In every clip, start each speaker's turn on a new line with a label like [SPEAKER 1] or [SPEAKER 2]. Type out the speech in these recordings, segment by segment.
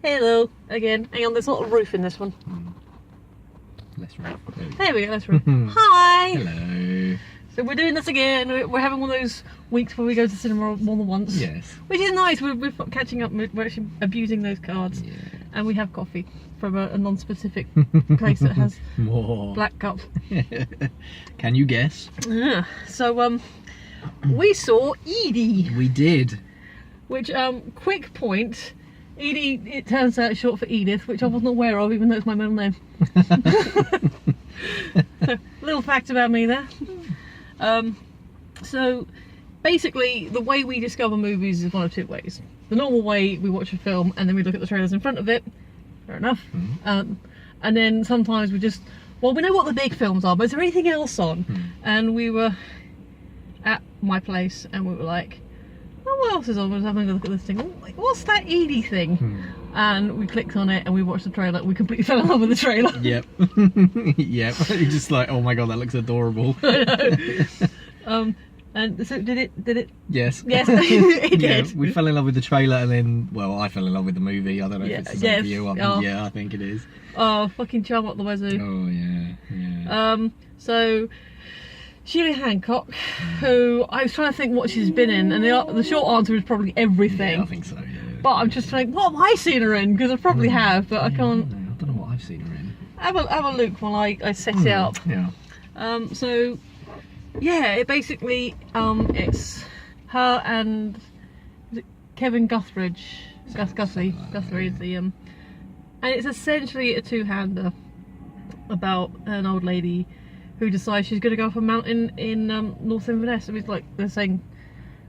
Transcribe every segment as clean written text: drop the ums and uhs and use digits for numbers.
[SPEAKER 1] Hello again. Hang on, there's not a roof in this one.
[SPEAKER 2] Less roof.
[SPEAKER 1] There we go, that's roof. Hi!
[SPEAKER 2] Hello.
[SPEAKER 1] So we're doing this again. We're having one of those weeks where we go to cinema more than once.
[SPEAKER 2] Yes.
[SPEAKER 1] Which is nice. We're catching up. We're actually abusing those cards.
[SPEAKER 2] Yeah.
[SPEAKER 1] And we have coffee from a non-specific place that has
[SPEAKER 2] More.
[SPEAKER 1] black cups.
[SPEAKER 2] Can you guess?
[SPEAKER 1] Yeah. So we saw Edie.
[SPEAKER 2] We did.
[SPEAKER 1] Which quick point, Edie, it turns out, is short for Edith, which I wasn't aware of, even though it's my middle name. So, little fact about me there. So basically, the way we discover movies is one of two ways. The normal way, we watch a film and then we look at the trailers in front of it. Fair enough. And then sometimes we just, well, we know what the big films are, but is there anything else on? And we were at my place and we were like, oh, what else is on? We were having a look at this thing. Oh, like, what's that Edie thing? And we clicked on it and we watched the trailer. We completely fell in love with the trailer.
[SPEAKER 2] Yep. Yep. You're just like, oh my god, that looks adorable.
[SPEAKER 1] I know. And so did it?
[SPEAKER 2] Yes.
[SPEAKER 1] Yes, it did.
[SPEAKER 2] We fell in love with the trailer and then, well, I fell in love with the movie. I don't know if it's the same for you. Yeah, I think it is.
[SPEAKER 1] Oh, fucking charm up the wazoo.
[SPEAKER 2] Oh, yeah.
[SPEAKER 1] So Sheila Hancock, who I was trying to think what she's been in, and the short answer is probably everything.
[SPEAKER 2] Yeah, I think so, yeah.
[SPEAKER 1] But I'm just like, what have I seen her in? Because I probably have, but I can't.
[SPEAKER 2] I don't know what I've seen her in.
[SPEAKER 1] Have a look while I set it up.
[SPEAKER 2] Yeah.
[SPEAKER 1] So yeah, it basically it's her and is it Kevin Guthridge. Guthrie is the and it's essentially a two-hander about an old lady who decides she's going to go up a mountain in North Inverness. I mean, it's like they're saying,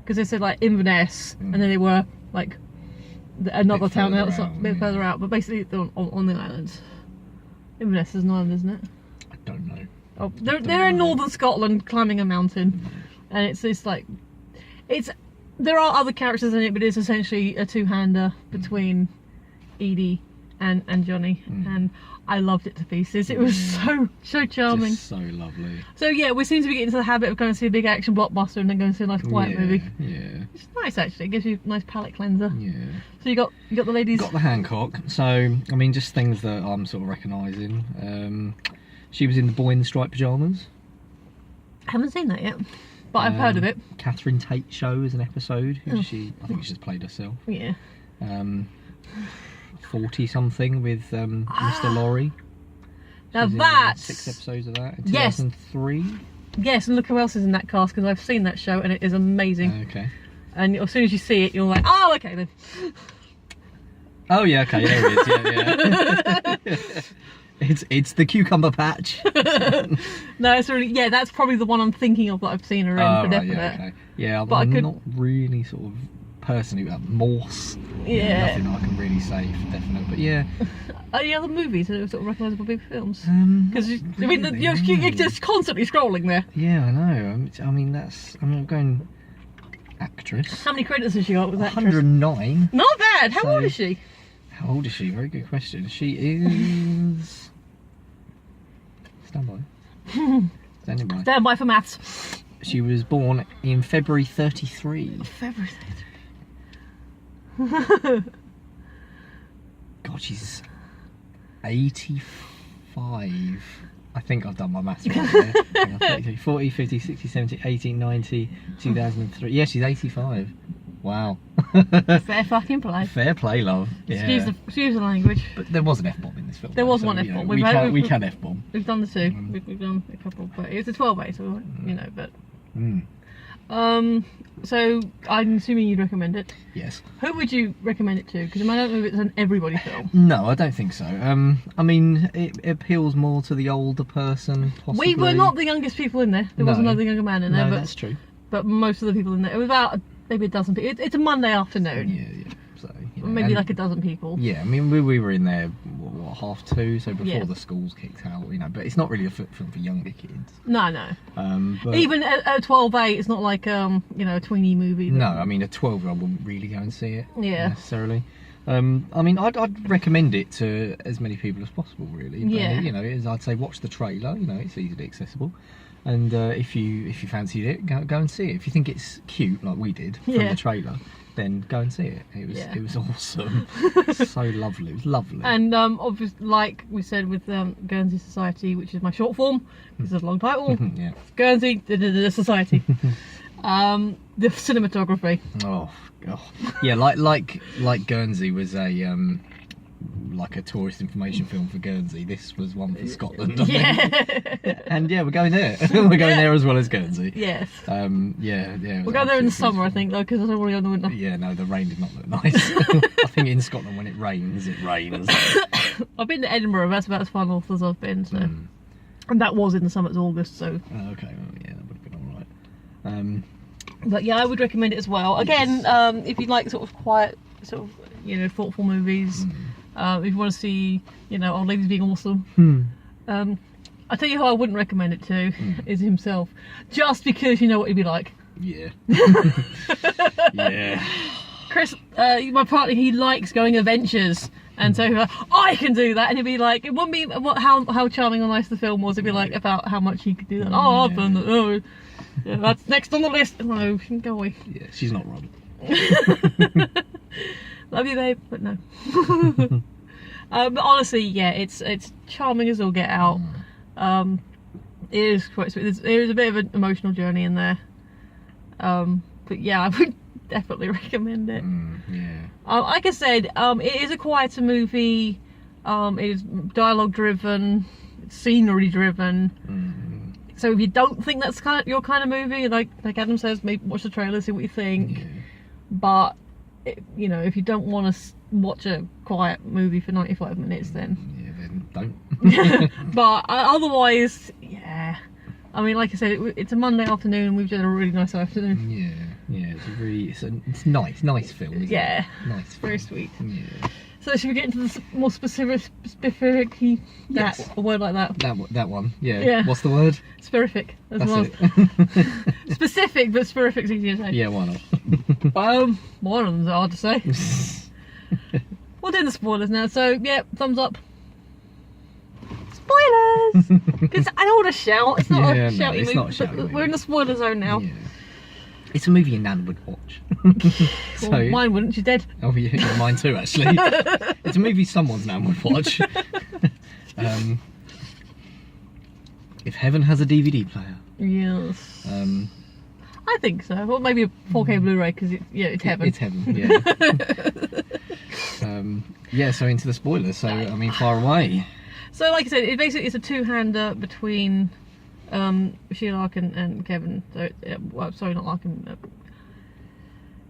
[SPEAKER 1] because they said like Inverness, and then they were like another town outside, a bit further out, but basically they're on the islands. Inverness is an island, isn't it?
[SPEAKER 2] I don't know.
[SPEAKER 1] Oh, they're in northern Scotland climbing a mountain, and it's like there are other characters in it, but it's essentially a two-hander between Edie and Johnny, and I loved it to pieces. It was so charming.
[SPEAKER 2] Just so lovely.
[SPEAKER 1] So yeah, we seem to be getting into the habit of going to see a big action blockbuster and then going to see a nice quiet movie.
[SPEAKER 2] Yeah.
[SPEAKER 1] It's nice actually. It gives you a nice palate cleanser.
[SPEAKER 2] Yeah.
[SPEAKER 1] So you got the ladies.
[SPEAKER 2] Got the Hancock. So I mean, just things that I'm sort of recognising. She was in The Boy in the Striped Pyjamas.
[SPEAKER 1] I haven't seen that yet, but I've heard of it.
[SPEAKER 2] Catherine Tate Show is an episode. I think she just played herself.
[SPEAKER 1] Yeah.
[SPEAKER 2] 40 something with Mr. Laurie.
[SPEAKER 1] Now that's
[SPEAKER 2] 6 episodes of that in
[SPEAKER 1] yes.
[SPEAKER 2] 2003.
[SPEAKER 1] Yes, and look who else is in that cast, because I've seen that show and it is amazing.
[SPEAKER 2] Okay.
[SPEAKER 1] And as soon as you see it, you're like, oh, okay then.
[SPEAKER 2] Oh yeah, okay, there it is. Yeah. It's the cucumber patch.
[SPEAKER 1] No, it's really, yeah, that's probably the one I'm thinking of that I've seen her in for definite.
[SPEAKER 2] Yeah, okay. Yeah,
[SPEAKER 1] but
[SPEAKER 2] I'm not really sort of personally about Morse.
[SPEAKER 1] Yeah.
[SPEAKER 2] Nothing I can really say for definite, but yeah.
[SPEAKER 1] Any other movies that are sort of recognisable big films? Because
[SPEAKER 2] Not
[SPEAKER 1] I mean,
[SPEAKER 2] really,
[SPEAKER 1] you're just constantly scrolling there.
[SPEAKER 2] Yeah, I know. I mean, I'm going actress.
[SPEAKER 1] How many credits has she got with actress?
[SPEAKER 2] 109.
[SPEAKER 1] Not bad. How old is she?
[SPEAKER 2] How old is she? Very good question. She is. Stand by. Standing by.
[SPEAKER 1] Stand by for maths.
[SPEAKER 2] She was born in February 33.
[SPEAKER 1] February 33.
[SPEAKER 2] God, she's 85. I think I've done my maths right there. 30, 40, 50, 60, 70, 80, 90, 2003. Yeah, she's 85. Wow.
[SPEAKER 1] Fair fucking play.
[SPEAKER 2] Fair play, love. Yeah.
[SPEAKER 1] Excuse the language.
[SPEAKER 2] But there was an F-bomb in this film.
[SPEAKER 1] There was
[SPEAKER 2] so,
[SPEAKER 1] one F-bomb.
[SPEAKER 2] We can F-bomb.
[SPEAKER 1] We've done the two. We've done a couple, but it was a 12A, so you know. But so I'm assuming you'd recommend it.
[SPEAKER 2] Yes.
[SPEAKER 1] Who would you recommend it to? Because I don't know if it's an everybody film.
[SPEAKER 2] No, I don't think so. I mean, it appeals more to the older person, possibly.
[SPEAKER 1] We were not the youngest people in there. There was another younger man in there.
[SPEAKER 2] No,
[SPEAKER 1] but
[SPEAKER 2] that's true.
[SPEAKER 1] But most of the people in there, it was about maybe a dozen people. It's a Monday afternoon.
[SPEAKER 2] Yeah. So,
[SPEAKER 1] maybe like a dozen people.
[SPEAKER 2] Yeah, I mean, we were in there, what, 2:30, so before the schools kicked out, but it's not really a film for younger kids.
[SPEAKER 1] No.
[SPEAKER 2] But
[SPEAKER 1] even at 12:8, it's not like a tweenie movie.
[SPEAKER 2] No, I mean, a 12-year-old wouldn't really go and see it.
[SPEAKER 1] Yeah.
[SPEAKER 2] Necessarily. I mean, I'd recommend it to as many people as possible, really. But,
[SPEAKER 1] Yeah.
[SPEAKER 2] I'd say watch the trailer. It's easily accessible. And if you fancied it, go and see it. If you think it's cute, like we did from the trailer, then go and see it. It was awesome. So lovely. It was lovely.
[SPEAKER 1] And obviously, like we said with Guernsey Society, which is my short form, this is a long title.
[SPEAKER 2] Yeah.
[SPEAKER 1] Guernsey Society. The cinematography.
[SPEAKER 2] Oh god. Yeah, like Guernsey was a like a tourist information film for Guernsey. This was one for Scotland. I think. And yeah, we're going there. We're going there as well as Guernsey.
[SPEAKER 1] Yes.
[SPEAKER 2] Yeah.
[SPEAKER 1] We'll go there in the summer, I think, though, because I don't want to go in the winter.
[SPEAKER 2] Yeah, no, the rain did not look nice. I think in Scotland when it rains, it rains.
[SPEAKER 1] I've been to Edinburgh. That's about as far north as I've been. So, and that was in the summer. It's August, so.
[SPEAKER 2] Oh, okay. Well, yeah, that would have been all right.
[SPEAKER 1] But yeah, I would recommend it as well. Again, if you like sort of quiet, sort of thoughtful movies. If you want to see, old ladies being awesome. I tell you who I wouldn't recommend it to is himself, just because you know what he'd be like.
[SPEAKER 2] Yeah. Yeah.
[SPEAKER 1] Chris, my partner, he likes going adventures, and so he'd be like, I can do that, and he'd be like, it wouldn't be how charming or nice the film was. It'd be like about how much he could do that. Oh, I've done that. Oh, yeah, that's next on the list. No, go away.
[SPEAKER 2] Yeah, she's not Rob.
[SPEAKER 1] Love you, babe, but no. But honestly, yeah, it's charming as all get out. It is quite sweet. There is a bit of an emotional journey in there. But yeah, I would definitely recommend it.
[SPEAKER 2] Yeah.
[SPEAKER 1] Like I said, it is a quieter movie. It is dialogue driven, it's scenery driven. So if you don't think that's your kind of movie, like Adam says, maybe watch the trailer, see what you think.
[SPEAKER 2] Yeah.
[SPEAKER 1] But if you don't want to watch a quiet movie for 95 minutes, then
[SPEAKER 2] don't.
[SPEAKER 1] But otherwise, yeah. I mean, like I said, it's a Monday afternoon. We've had a really nice afternoon.
[SPEAKER 2] Yeah. It's nice film. Isn't
[SPEAKER 1] Yeah.
[SPEAKER 2] it? Nice. Film.
[SPEAKER 1] Very sweet.
[SPEAKER 2] Yeah.
[SPEAKER 1] So should we get into the more specific
[SPEAKER 2] Yes.
[SPEAKER 1] a word like that?
[SPEAKER 2] That one. Yeah.
[SPEAKER 1] Yeah.
[SPEAKER 2] What's the word?
[SPEAKER 1] Sperific.
[SPEAKER 2] That's it.
[SPEAKER 1] Specific, but sperific's easier to say.
[SPEAKER 2] Yeah, why not?
[SPEAKER 1] One of them's hard to say. We'll do the spoilers now. So yeah, thumbs up. Spoilers! Because I don't want to shout. It's not a shouty movie.
[SPEAKER 2] Not a shouty movie.
[SPEAKER 1] We're in the spoiler zone now.
[SPEAKER 2] Yeah. It's a movie your nan would watch.
[SPEAKER 1] Well, mine wouldn't. She's dead.
[SPEAKER 2] Oh yeah, mine too actually. It's a movie someone's nan would watch. If heaven has a DVD player.
[SPEAKER 1] Yes.
[SPEAKER 2] I
[SPEAKER 1] think so. Well, maybe a 4K Blu-ray because it's heaven.
[SPEAKER 2] It's heaven. Yeah. Yeah. So into the spoilers. So I mean, far away.
[SPEAKER 1] So like I said, it's a two-hander between Sheila Larkin and Kevin. So sorry, not Larkin.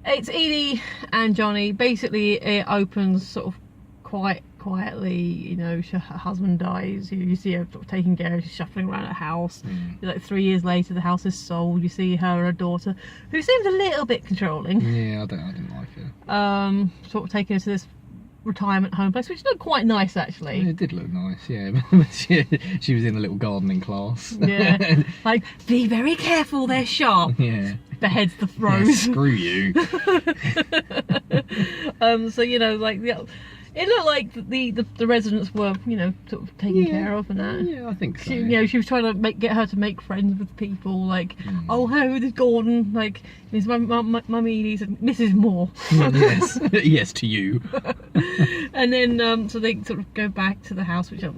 [SPEAKER 1] It's Edie and Johnny. Basically, it opens sort of quite quietly. Her husband dies. You see her sort of taking care of. She's shuffling around her house. Like 3 years later, the house is sold. You see her and her daughter, who seems a little bit controlling.
[SPEAKER 2] Yeah, I didn't like her.
[SPEAKER 1] Sort of taking her to this retirement home place, which looked quite nice actually.
[SPEAKER 2] It did look nice, yeah. She was in a little gardening class.
[SPEAKER 1] Yeah. Like, be very careful, they're sharp.
[SPEAKER 2] Yeah.
[SPEAKER 1] Beheads the rose.
[SPEAKER 2] Yeah, screw you.
[SPEAKER 1] So like it looked like the residents were sort of taken care of and that.
[SPEAKER 2] Yeah, I think so.
[SPEAKER 1] She was trying to get her to make friends with people, like oh hello, this Gordon, like his mummy Edie said Mrs. Moore.
[SPEAKER 2] Yes. Yes to you.
[SPEAKER 1] And then so they sort of go back to the house, which so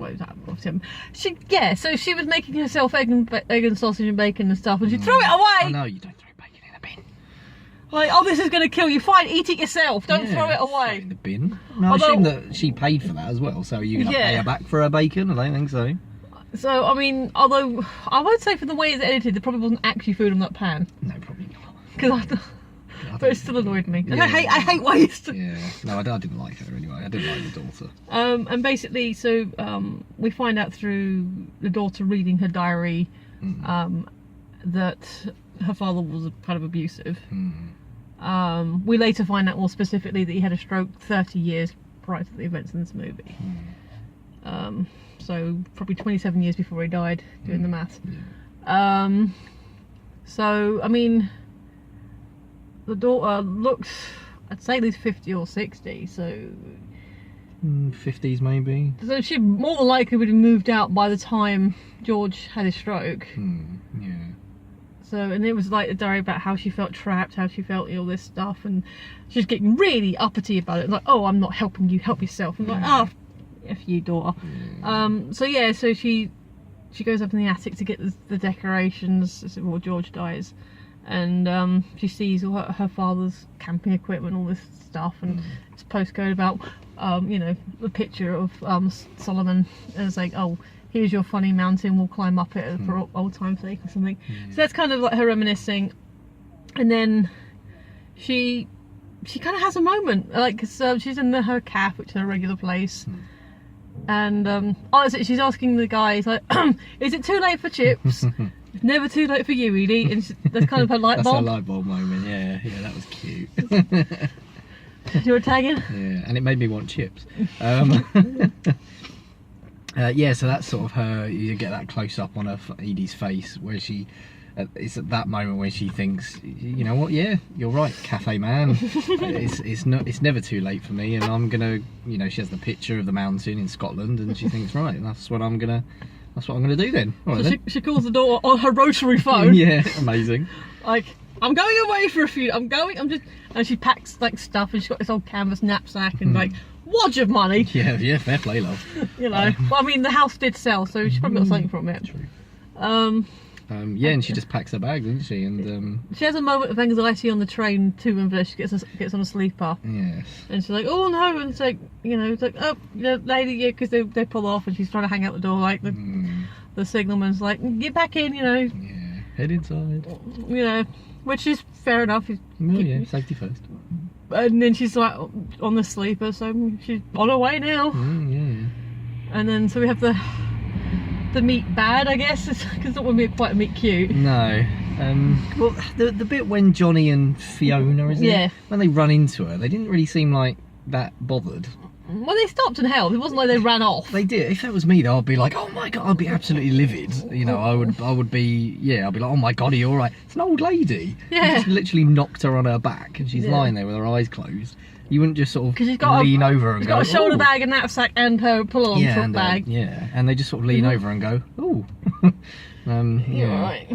[SPEAKER 1] she was making herself egg and sausage and bacon and stuff, and she threw it away.
[SPEAKER 2] Oh no, you don't throw bacon in a bin.
[SPEAKER 1] Like, oh, this is going to kill you. Fine, eat it yourself. Don't throw it away.
[SPEAKER 2] In the bin. No, I assume that she paid for that as well. So are you going to pay her back for her bacon? I don't think so.
[SPEAKER 1] So, I mean, although I would say for the way it's edited, there probably wasn't actually food on that pan.
[SPEAKER 2] No, probably not.
[SPEAKER 1] Because but it still annoyed me. And I hate waste.
[SPEAKER 2] Yeah. No, I didn't like her anyway. I didn't like the daughter.
[SPEAKER 1] And basically, so we find out through the daughter reading her diary that her father was kind of abusive. We later find out more specifically that he had a stroke 30 years prior to the events in this movie. So probably 27 years before he died, doing the maths. So I mean, the daughter looks, I'd say at least 50 or 60, so
[SPEAKER 2] 50s maybe.
[SPEAKER 1] So she more than likely would have moved out by the time George had his stroke.
[SPEAKER 2] Yeah.
[SPEAKER 1] So, and it was like a diary about how she felt trapped, how she felt all this stuff, and she's getting really uppity about it. Like, oh, I'm not helping you, help yourself. I'm like, oh, F you, daughter. So yeah, so she goes up in the attic to get the decorations before George dies, and she sees all her father's camping equipment, all this stuff, and it's a postcode about you know, the picture of Solomon, and it's like, oh, here's your funny mountain, we'll climb up it for old time's sake or something. So that's kind of like her reminiscing, and then she kind of has a moment, like, cause she's in her cafe, which is her regular place, and she's asking the guys, like, is it too late for chips? It's never too late for you, Edie. And that's kind of her light bulb.
[SPEAKER 2] That's her light bulb moment. Yeah, that was cute.
[SPEAKER 1] You were tagging?
[SPEAKER 2] Yeah, and it made me want chips. Yeah, so that's sort of her. You get that close up on Edie's face, where it's at that moment where she thinks, you know what? Yeah, you're right, cafe man. It's never too late for me, and I'm gonna, you know, she has the picture of the mountain in Scotland, and she thinks, right, that's what I'm gonna do then. All right,
[SPEAKER 1] so
[SPEAKER 2] then.
[SPEAKER 1] She calls the door on her rotary phone.
[SPEAKER 2] Yeah, amazing.
[SPEAKER 1] Like, I'm going away for a few. And she packs like stuff, and she's got this old canvas knapsack and like wodge of money.
[SPEAKER 2] Yeah, fair play, love.
[SPEAKER 1] You know, well, I mean, the house did sell, so she probably got something from it.
[SPEAKER 2] True. Yeah, and she just packs her bag, doesn't she? And
[SPEAKER 1] she has a moment of anxiety on the train to Inverness. She gets on a sleeper.
[SPEAKER 2] Yes.
[SPEAKER 1] And she's like, oh no, and it's like, you know, it's like, oh, lady, yeah, because they pull off, and she's trying to hang out the door, like the signalman's like, get back in, you know.
[SPEAKER 2] Yeah, head inside.
[SPEAKER 1] You know, which is fair enough.
[SPEAKER 2] Yeah, safety first.
[SPEAKER 1] And then she's like on the sleeper, so she's on her way now.
[SPEAKER 2] Yeah.
[SPEAKER 1] And then so we have the meet bad, I guess, because it's not going to be quite a meet cute.
[SPEAKER 2] No. Well, the bit when Johnny and Fiona, isn't it? When they run into her, they didn't really seem like that bothered.
[SPEAKER 1] Well, they stopped and helped. It wasn't like they ran off.
[SPEAKER 2] They did. If that was me, though, I'd be like, oh my god, I'd be absolutely livid. You know, I would be, yeah, I'd be like, oh my god, are you all right? It's an old lady.
[SPEAKER 1] Yeah.
[SPEAKER 2] You just literally knocked her on her back, and she's lying there with her eyes closed. You wouldn't just sort of lean over and go,
[SPEAKER 1] she's got a shoulder bag, a knapsack, and her pull-on front bag.
[SPEAKER 2] And they just sort of lean over and go, oh.
[SPEAKER 1] Right.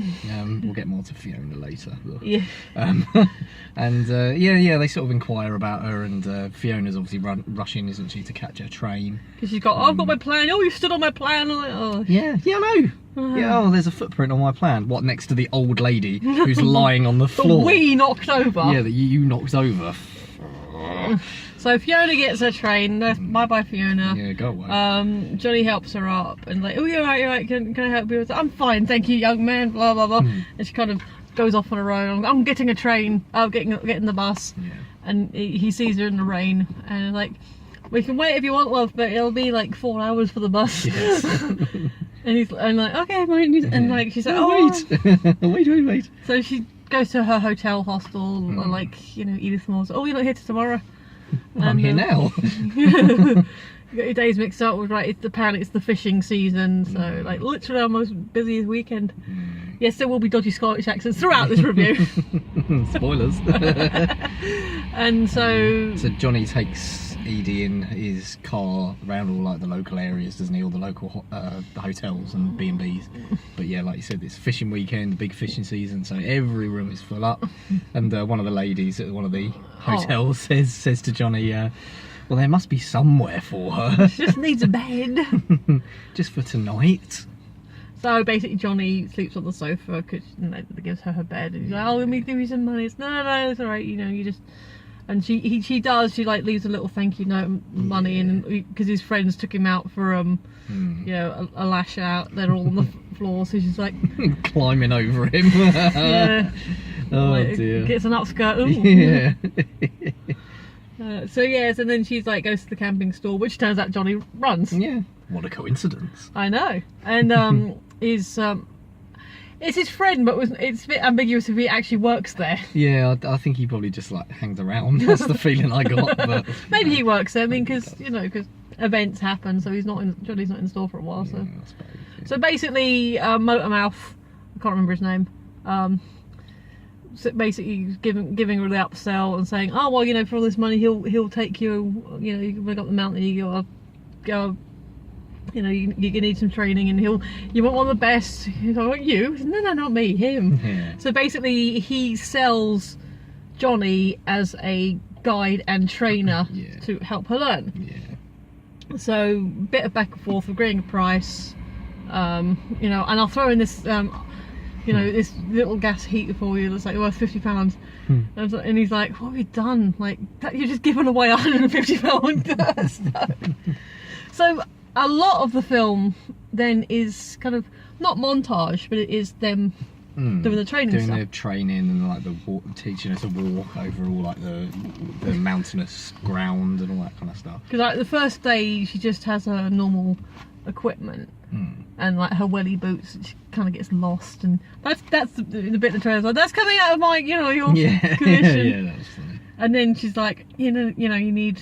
[SPEAKER 2] We'll get more to Fiona later.
[SPEAKER 1] Yeah.
[SPEAKER 2] And they sort of inquire about her, and Fiona's obviously rushing, isn't she, to catch her train?
[SPEAKER 1] Because she's got, I've got my plan. Oh, you stood on my plan. I'm like, oh.
[SPEAKER 2] Yeah, I know. Yeah, oh, there's a footprint on my plan. What, next to the old lady who's lying on the floor?
[SPEAKER 1] That we knocked over.
[SPEAKER 2] Yeah, that you knocked over.
[SPEAKER 1] So Fiona gets her train. Bye, Fiona.
[SPEAKER 2] Yeah, go away.
[SPEAKER 1] Johnny helps her up and like, oh, you're right. Can I help you? I'm fine, thank you, young man. Blah blah blah. And she kind of goes off on her own. I'm getting a train. I'm getting the bus. Yeah. And he sees her in the rain and like, we can wait if you want, love, but it'll be like 4 hours for the bus. Yes. and like, okay, fine. And like she's like,
[SPEAKER 2] wait.
[SPEAKER 1] So she goes to her hotel hostel and like, you know, Edith Moore's, oh, you're not here till tomorrow.
[SPEAKER 2] I'm here now.
[SPEAKER 1] You got your days mixed up with, right, apparently it's the fishing season, so like literally our most busiest weekend. Yes, there will be dodgy Scottish accents throughout this review.
[SPEAKER 2] Spoilers.
[SPEAKER 1] And so
[SPEAKER 2] Johnny takes Edie in his car around all like the local areas, doesn't he? All the local hotels and B&Bs. But yeah, like you said, it's fishing weekend, big fishing season, so every room is full up. And one of the ladies at one of the hotels says to Johnny, well, there must be somewhere for her.
[SPEAKER 1] She just needs a bed.
[SPEAKER 2] Just for tonight.
[SPEAKER 1] So basically Johnny sleeps on the sofa because gives her bed, and he's like, oh, let me give you some money. It's no, it's alright, you know, you just... And she like leaves a little thank you note money in, because his friends took him out for you know, a lash out. They're all on the floor, so she's like
[SPEAKER 2] climbing over him.
[SPEAKER 1] Yeah.
[SPEAKER 2] Oh
[SPEAKER 1] like,
[SPEAKER 2] dear.
[SPEAKER 1] Gets an upskirt. Ooh.
[SPEAKER 2] Yeah.
[SPEAKER 1] So yes, and then she's like goes to the camping store, which turns out Johnny runs.
[SPEAKER 2] Yeah. What a coincidence.
[SPEAKER 1] I know. And it's his friend, but it's a bit ambiguous if he actually works there.
[SPEAKER 2] Yeah, I think he probably just like hangs around. That's the feeling I got. But
[SPEAKER 1] maybe he works there. I mean, because you know, because events happen, so Johnny's not in the store for a while. So,
[SPEAKER 2] I suppose, yeah.
[SPEAKER 1] So basically, Motormouth, I can't remember his name. So basically, giving her the upsell and saying, oh well, you know, for all this money, he'll take you. You know, you can bring up the mountain. You go you know, you need some training, and you want one of the best. He's like, you? No, not me, him.
[SPEAKER 2] Yeah.
[SPEAKER 1] So basically he sells Johnny as a guide and trainer to help her learn.
[SPEAKER 2] Yeah.
[SPEAKER 1] So bit of back and forth, agreeing a price, you know, and I'll throw in this, you know, this little gas heater for you that's like worth £50. And he's like, what have you done? Like, you've just given away £150 stuff. So a lot of the film then is kind of not montage, but it is them doing the training
[SPEAKER 2] doing
[SPEAKER 1] stuff.
[SPEAKER 2] the training and like teaching us to walk over all like the mountainous ground and all that kind of stuff.
[SPEAKER 1] Because like the first day she just has her normal equipment and like her welly boots, and she kind of gets lost, and that's the bit in the trailer like, that's coming out of my, you know, your commission.
[SPEAKER 2] Yeah, that was funny.
[SPEAKER 1] And then she's like, you know, you need,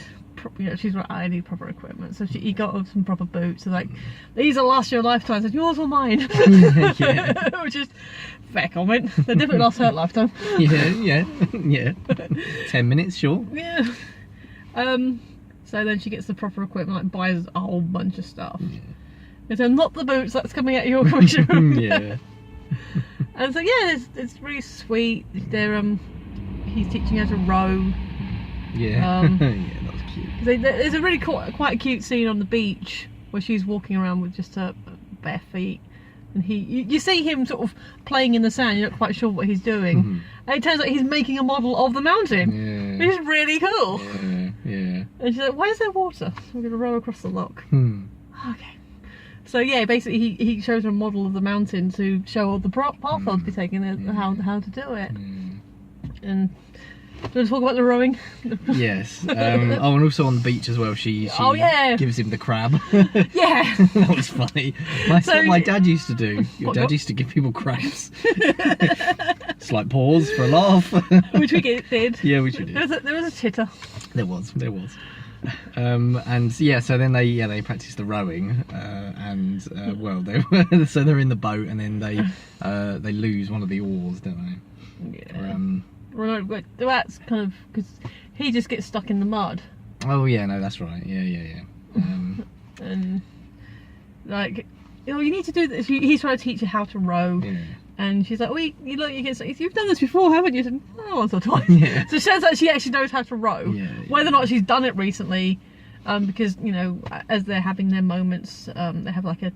[SPEAKER 1] you know, she's like, I need proper equipment. So he got her some proper boots. So like, these will last your lifetime. And yours or mine? Which is fair comment. They definitely last her lifetime.
[SPEAKER 2] Yeah. 10 minutes, sure.
[SPEAKER 1] Yeah. So then she gets the proper equipment, like buys a whole bunch of stuff.
[SPEAKER 2] Yeah.
[SPEAKER 1] And so not the boots, that's coming out of your commission.
[SPEAKER 2] Yeah.
[SPEAKER 1] And so yeah, it's really sweet. They're he's teaching her to row.
[SPEAKER 2] Yeah. Yeah, that was cute.
[SPEAKER 1] There's a really quite a cute scene on the beach where she's walking around with just her bare feet, and you see him sort of playing in the sand. You're not quite sure what he's doing, and it turns out he's making a model of the mountain, which is really cool.
[SPEAKER 2] Yeah.
[SPEAKER 1] And she's like, "Why is there water? We're going to row across the loch." Okay. So yeah, basically he shows her a model of the mountain to show all the path I'll be taking and how to do it. And do you want to talk about the rowing?
[SPEAKER 2] Yes. Oh, and also on the beach as well, she gives him the crab.
[SPEAKER 1] Yeah.
[SPEAKER 2] That was funny. That's what my dad used to do. Your dad used to give people crabs. It's like pause for a laugh.
[SPEAKER 1] Which we did.
[SPEAKER 2] Yeah, which we did.
[SPEAKER 1] There was a titter.
[SPEAKER 2] There was. And yeah, so then they practice the rowing, and well, they're in the boat, and then they lose one of the oars, don't they?
[SPEAKER 1] Yeah. Well, that's kind of because he just gets stuck in the mud.
[SPEAKER 2] Oh yeah, no, that's right. Yeah.
[SPEAKER 1] And like, you know, you need to do this. He's trying to teach her how to row. Yeah. And she's like, well, you've done this before, haven't you? I said, oh, once or twice. Yeah. So it shows that she actually knows how to row. Yeah. Whether or not she's done it recently, because, you know, as they're having their moments, they have like a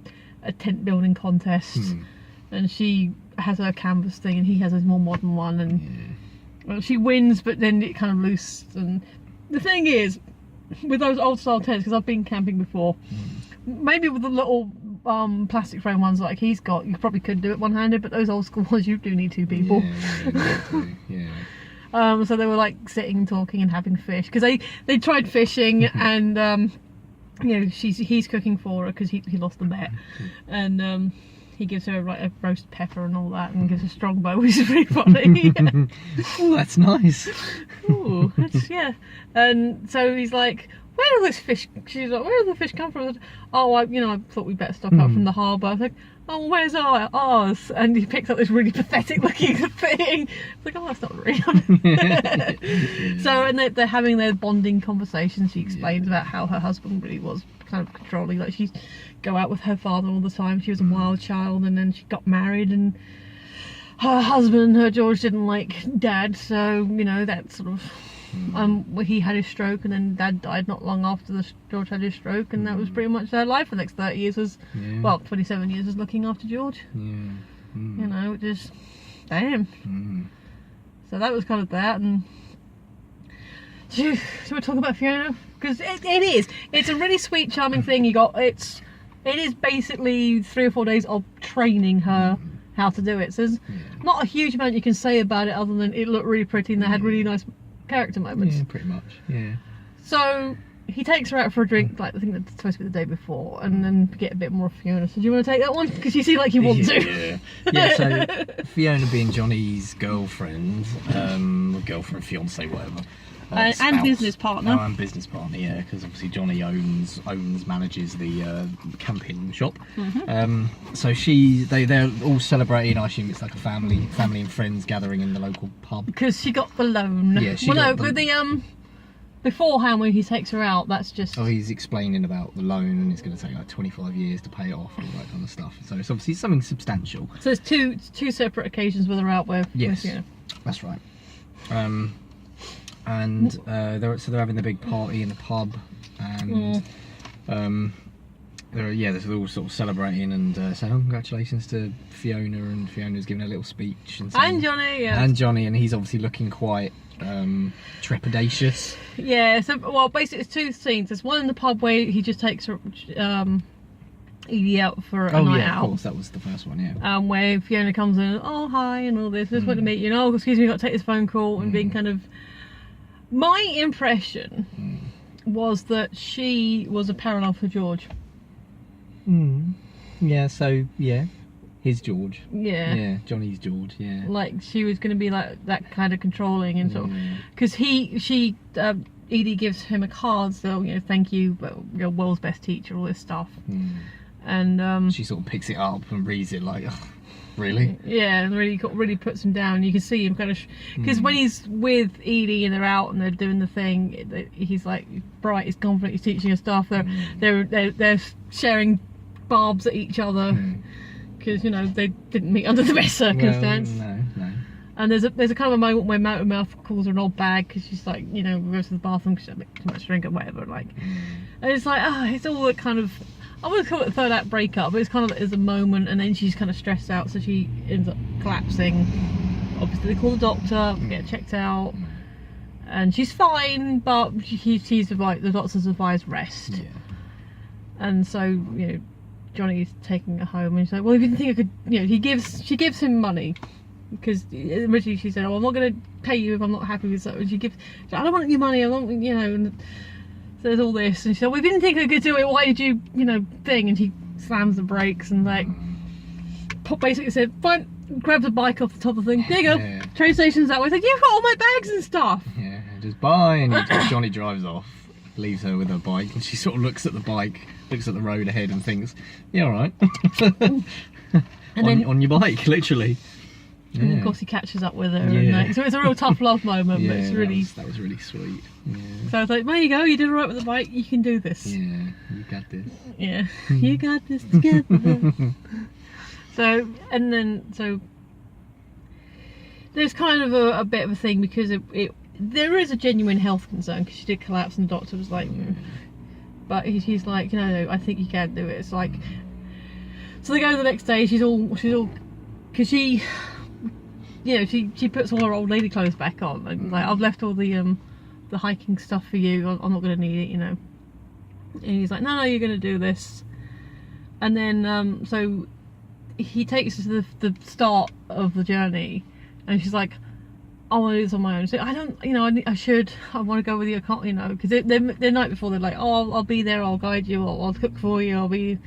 [SPEAKER 1] tent building contest, and she has her canvas thing, and he has his more modern one, and well, she wins, but then it kind of loose. And the thing is, with those old style tents, because I've been camping before, maybe with the little plastic frame ones like he's got, you probably could do it one-handed, but those old school ones, you do need two people. Yeah. So they were like sitting and talking and having fish, because they tried fishing, and you know, he's cooking for her because he lost the bet, and he gives her like a roast pepper and all that, and gives her strongbow, which is really funny.
[SPEAKER 2] Oh, that's nice.
[SPEAKER 1] Ooh, yeah. And so he's like, where do this fish? She's like, where do the fish come from? Oh, I thought we'd better stock up from the harbour. I was like, oh, where's ours? And he picks up this really pathetic looking thing. It's like, oh, that's not real. So, and they're having their bonding conversations. She explains about how her husband really was kind of controlling. Like, she'd go out with her father all the time. She was a wild child, and then she got married, and her husband, her George, didn't like Dad. So, you know, that sort of... he had his stroke, and then Dad died not long after George had his stroke, and that was pretty much their life for the next 30 years was, well, 27 years was looking after George. You know, just damn. So that was kind of that. And should we talk about Fiona? Because it's a really sweet, charming thing. It is basically 3 or 4 days of training her how to do it. So there's not a huge amount you can say about it other than it looked really pretty and they had really nice character moments.
[SPEAKER 2] Yeah, pretty much. Yeah.
[SPEAKER 1] So he takes her out for a drink, like I think that's supposed to be the day before, and then get a bit more of Fiona. So do you want to take that one? Because you seem like you want to.
[SPEAKER 2] Yeah. So Fiona being Johnny's girlfriend, fiance, whatever.
[SPEAKER 1] And business partner.
[SPEAKER 2] Oh, and business partner, yeah, because obviously Johnny manages the camping shop. So they're all celebrating. I assume it's like a family and friends gathering in the local pub.
[SPEAKER 1] Because she got the loan.
[SPEAKER 2] Yeah,
[SPEAKER 1] beforehand when he takes her out, that's just...
[SPEAKER 2] Oh, he's explaining about the loan and it's going to take like 25 years to pay it off and all that kind of stuff. So it's obviously something substantial.
[SPEAKER 1] So there's two separate occasions where they're out with...
[SPEAKER 2] Yes,
[SPEAKER 1] with,
[SPEAKER 2] that's right. And they're having the big party in the pub, and they're all sort of celebrating and saying, "Oh, congratulations to Fiona," and Fiona's giving a little speech and saying,
[SPEAKER 1] and Johnny,
[SPEAKER 2] and he's obviously looking quite trepidatious.
[SPEAKER 1] Yeah. So basically, it's two scenes. There's one in the pub where he just takes Edie out for a night out.
[SPEAKER 2] Of course, that was the first one. Yeah.
[SPEAKER 1] Where Fiona comes in, oh hi, and all this. Just want to meet you. Oh, excuse me, got to take this phone call, and being kind of. My impression was that she was a parallel for George.
[SPEAKER 2] Yeah, so, yeah. His George.
[SPEAKER 1] Yeah.
[SPEAKER 2] Yeah, Johnny's George, yeah.
[SPEAKER 1] Like, she was going to be like that kind of controlling and sort of... Because Edie gives him a card, so, thank you, but you're world's best teacher, all this stuff. And...
[SPEAKER 2] she sort of picks it up and reads it like... Oh, really?
[SPEAKER 1] Yeah, and really puts him down. You can see him kind of because when he's with Edie and they're out and they're doing the thing, he's like bright, he's confident, he's teaching her stuff. They're sharing barbs at each other because they didn't meet under the best circumstance.
[SPEAKER 2] Well, no.
[SPEAKER 1] And there's a kind of a moment where Mouth calls her an old bag because she's like goes to the bathroom because she had too much drink or whatever. Like, and it's like it's all that kind of. I wouldn't call it a third act breakup, but it's kind of as a moment, and then she's kind of stressed out, so she ends up collapsing. Obviously, they call the doctor, get her checked out, and she's fine, but she's like the doctor's advised rest. Yeah. And so Johnny's taking her home, and he's like, "Well, if you didn't think I could," she gives him money because originally she said, "Oh, I'm not going to pay you if I'm not happy with something." She gives, "I don't want your money. I want And, so there's all this, and she said, "Well, if you didn't think I could do it, why did you, thing?" And he slams the brakes and basically said, "Fine," grabs a bike off the top of the thing. There you go. Train station's that way. He's like, "You've got all my bags and stuff."
[SPEAKER 2] Yeah, just bye, and Johnny drives off, leaves her with her bike, and she sort of looks at the bike, looks at the road ahead, and thinks, "Yeah, all right." on your bike, literally.
[SPEAKER 1] And of course he catches up with her, and so it's a real tough love moment. But it's really
[SPEAKER 2] that was really sweet. Yeah.
[SPEAKER 1] So I was like, there you go, you did alright with the bike, you can do this.
[SPEAKER 2] Yeah, you got this.
[SPEAKER 1] Yeah, you got this together. So there's kind of a bit of a thing because there is a genuine health concern because she did collapse and the doctor was like, but he's like, I think you can do it. It's like, so they go the next day. She's all because she puts all her old lady clothes back on. And like, I've left all the hiking stuff for you. I'm not going to need it, And he's like, no, you're going to do this. And then so he takes her to the start of the journey, and she's like, I want to do this on my own. So I don't, I want to go with you. I can't, because the night before they're like, oh, I'll be there. I'll guide you. I'll cook for you. I'll be.